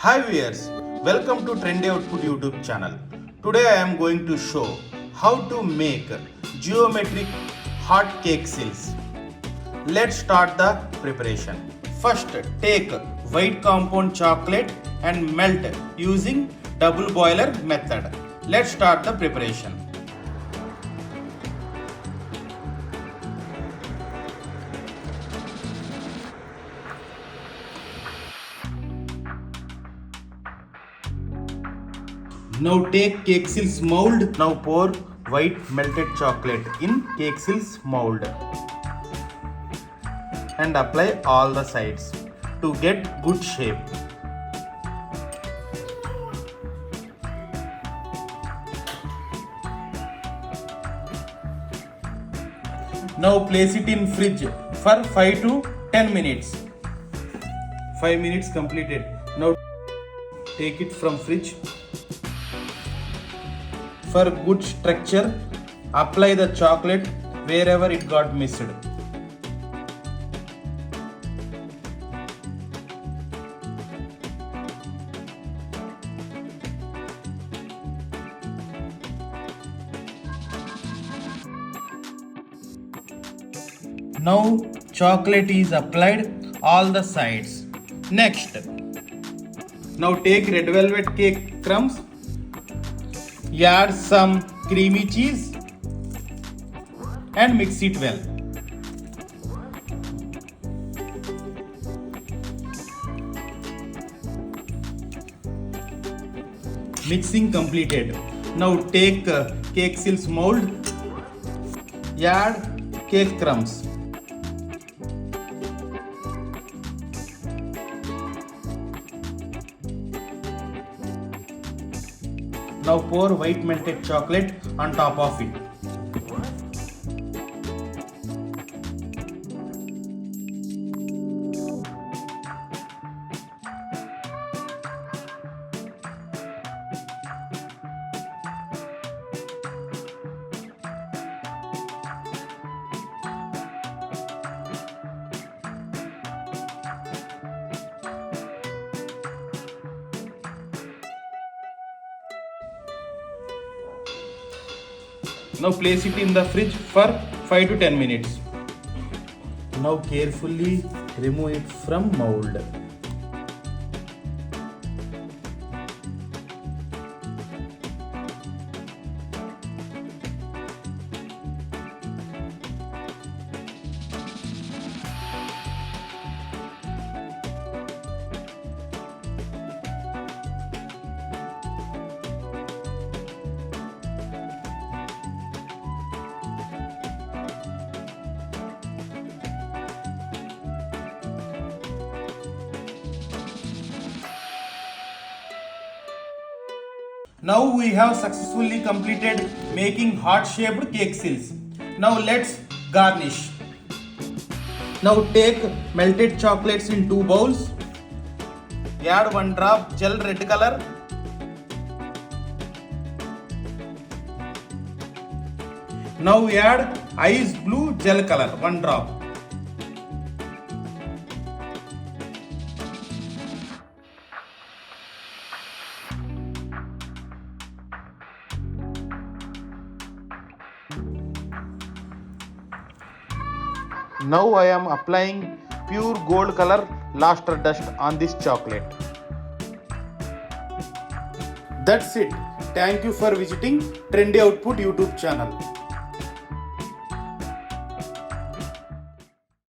Hi viewers, welcome to Trendy Output YouTube channel. Today I am going to show how to make geometric heart cakesicles. Let's start the preparation. First take white compound chocolate and melt using double boiler method. Let's start the preparation. Now take cakesicles mold. Now pour white melted chocolate in cakesicles mold and apply all the sides to get good shape. Now place it in fridge for 5 to 10 minutes. 5 minutes completed. Now take it from fridge. For good structure, apply the chocolate wherever it got missed. Now chocolate is applied all the sides. Next, now take red velvet cake crumbs. Add some creamy cheese and mix it well. Mixing completed. Now take cakesicles mold. Add cake crumbs. Now pour white melted chocolate on top of it. Now place it in the fridge for 5 to 10 minutes. Now carefully remove it from mold. Now we have successfully completed making heart-shaped cakesicles. Now let's garnish. Now take melted chocolates in 2 bowls. Add 1 drop gel red color. Now add ice blue gel color 1 drop. Now I am applying pure gold color luster dust on this chocolate. That's it. Thank you for visiting Trendy Output YouTube channel.